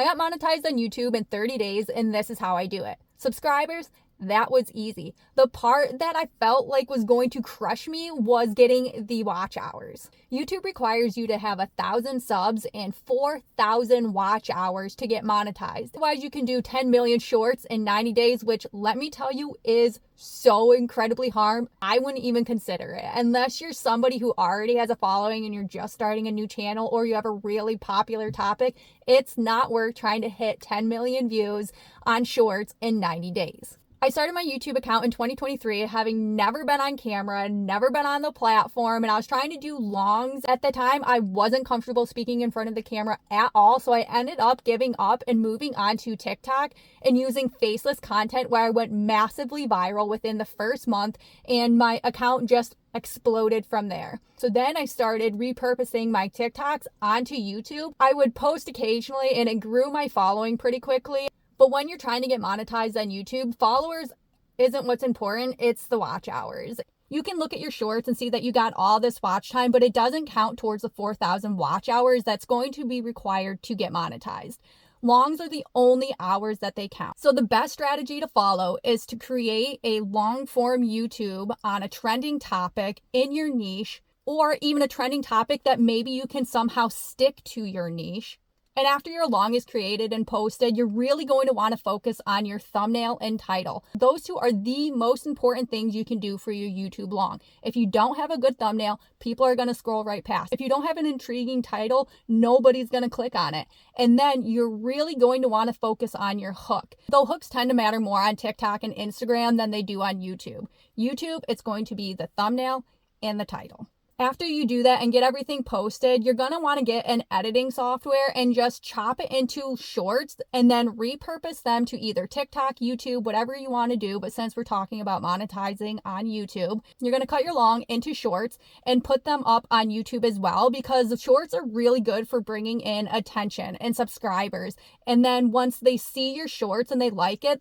I got monetized on YouTube in 30 days, and this is how I do it. Subscribers, that was easy. The part that I felt like was going to crush me was getting the watch hours. YouTube requires you to have 1,000 subs and 4,000 watch hours to get monetized. Otherwise, you can do 10 million shorts in 90 days, which, let me tell you, is so incredibly hard. I wouldn't even consider it unless you're somebody who already has a following and you're just starting a new channel, or you have a really popular topic. It's not worth trying to hit 10 million views on shorts in 90 days. I started my YouTube account in 2023, having never been on camera, never been on the platform, and I was trying to do longs. At the time, I wasn't comfortable speaking in front of the camera at all, so I ended up giving up and moving on to TikTok and using faceless content, where I went massively viral within the first month, and my account just exploded from there. So then I started repurposing my TikToks onto YouTube. I would post occasionally, and it grew my following pretty quickly. But when you're trying to get monetized on YouTube, followers isn't what's important, it's the watch hours. You can look at your shorts and see that you got all this watch time, but it doesn't count towards the 4,000 watch hours that's going to be required to get monetized. Longs are the only hours that they count. So the best strategy to follow is to create a long form YouTube on a trending topic in your niche, or even a trending topic that maybe you can somehow stick to your niche. And after your long is created and posted, you're really going to want to focus on your thumbnail and title. Those two are the most important things you can do for your YouTube long. If you don't have a good thumbnail, people are going to scroll right past. If you don't have an intriguing title, nobody's going to click on it. And then you're really going to want to focus on your hook. Though hooks tend to matter more on TikTok and Instagram than they do on YouTube. YouTube, it's going to be the thumbnail and the title. After you do that and get everything posted, you're going to want to get an editing software and just chop it into shorts and then repurpose them to either TikTok, YouTube, whatever you want to do. But since we're talking about monetizing on YouTube, you're going to cut your long into shorts and put them up on YouTube as well, because the shorts are really good for bringing in attention and subscribers. And then once they see your shorts and they like it,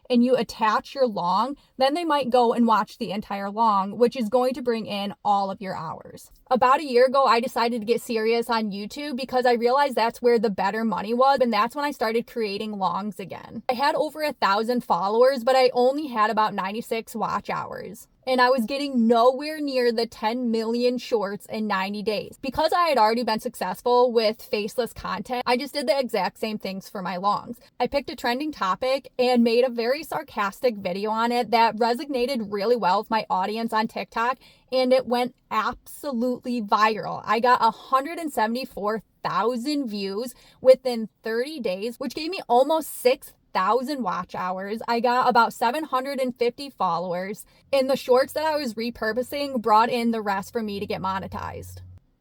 and you attach your long, then they might go and watch the entire long, which is going to bring in all of your hours. About a year ago, I decided to get serious on YouTube because I realized that's where the better money was, and that's when I started creating longs again. I had over 1,000 followers, but I only had about 96 watch hours. And I was getting nowhere near the 10 million shorts in 90 days. Because I had already been successful with faceless content, I just did the exact same things for my longs. I picked a trending topic and made a very sarcastic video on it that resonated really well with my audience on TikTok, and it went absolutely viral. I got 174,000 views within 30 days, which gave me almost 6,000 watch hours. I got about 750 followers, and the shorts that I was repurposing brought in the rest for me to get monetized.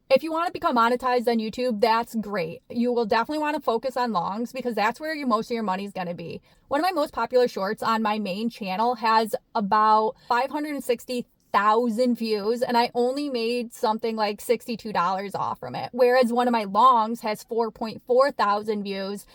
If you want to become monetized on YouTube, that's great. You will definitely want to focus on longs because that's where most of your money is going to be. One of my most popular shorts on my main channel has about 560,000 views, and I only made something like $62 off from it. Whereas one of my longs has 4.4 thousand views,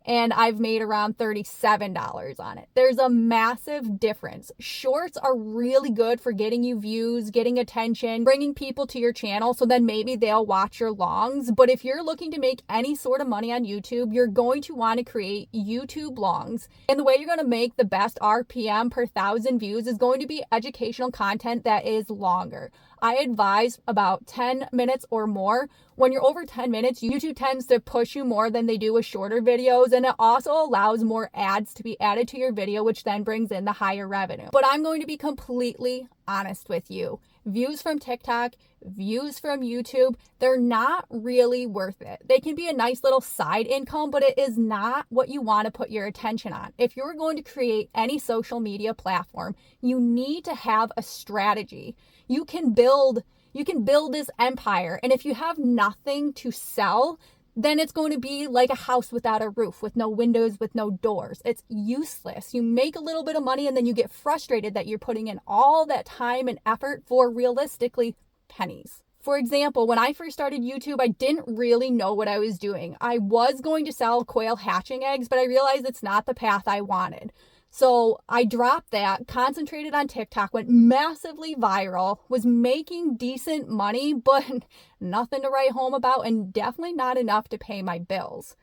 and I've made around $37 on it. There's a massive difference. Shorts are really good for getting you views, getting attention, bringing people to your channel, so then maybe they'll watch your longs. But if you're looking to make any sort of money on YouTube, you're going to want to create YouTube longs. And the way you're going to make the best RPM per 1,000 views is going to be educational content that is longer. I advise about 10 minutes or more. When you're over 10 minutes, YouTube tends to push you more than they do with shorter videos, and it also allows more ads to be added to your video, which then brings in the higher revenue. But I'm going to be completely honest with you. Views from TikTok, views from YouTube, they're not really worth it. They can be a nice little side income, but it is not what you want to put your attention on. If you're going to create any social media platform, you need to have a strategy. You can build this empire, and if you have nothing to sell, then it's going to be like a house without a roof, with no windows, with no doors. It's useless. You make a little bit of money and then you get frustrated that you're putting in all that time and effort for realistically pennies. For example, when I first started YouTube, I didn't really know what I was doing. I was going to sell quail hatching eggs, but I realized it's not the path I wanted. So I dropped that, concentrated on TikTok, went massively viral, was making decent money, but nothing to write home about, and definitely not enough to pay my bills.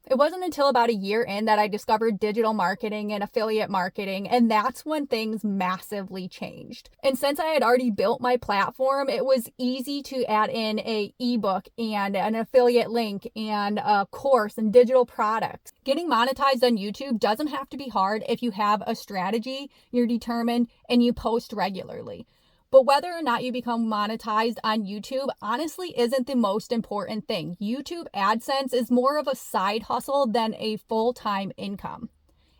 It wasn't until about a year in that I discovered digital marketing and affiliate marketing, and that's when things massively changed. And since I had already built my platform, it was easy to add in a ebook and an affiliate link and a course and digital products. Getting monetized on YouTube doesn't have to be hard if you have a strategy, you're determined, and you post regularly. But whether or not you become monetized on YouTube honestly isn't the most important thing. YouTube AdSense is more of a side hustle than a full-time income.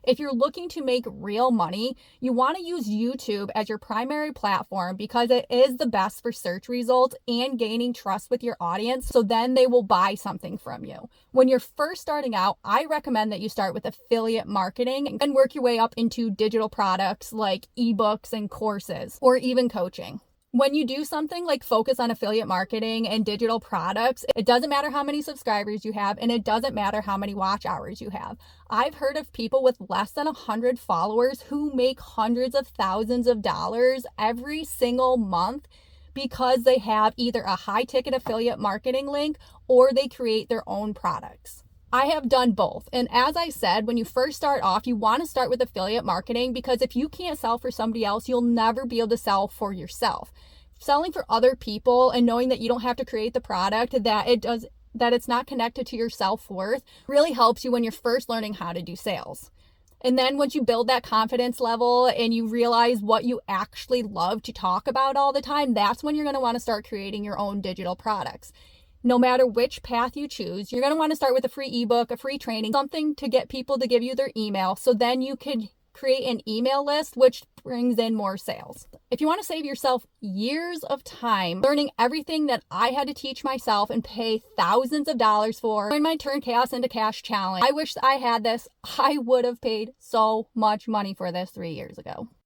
If you're looking to make real money, you want to use YouTube as your primary platform because it is the best for search results and gaining trust with your audience, so then they will buy something from you. When you're first starting out, I recommend that you start with affiliate marketing and work your way up into digital products like ebooks and courses, or even coaching. When you do something like focus on affiliate marketing and digital products, it doesn't matter how many subscribers you have, and it doesn't matter how many watch hours you have. I've heard of people with less than 100 followers who make hundreds of thousands of dollars every single month because they have either a high ticket affiliate marketing link or they create their own products. I have done both. And as I said, when you first start off, you want to start with affiliate marketing because if you can't sell for somebody else, you'll never be able to sell for yourself. Selling for other people and knowing that you don't have to create the product, that it's not connected to your self-worth really helps you when you're first learning how to do sales. And then once you build that confidence level and you realize what you actually love to talk about all the time, that's when you're going to want to start creating your own digital products. No matter which path you choose, you're going to want to start with a free ebook, a free training, something to get people to give you their email. So then you could create an email list, which brings in more sales. If you want to save yourself years of time learning everything that I had to teach myself and pay thousands of dollars for, join my Turn Chaos into Cash challenge. I wish I had this. I would have paid so much money for this 3 years ago.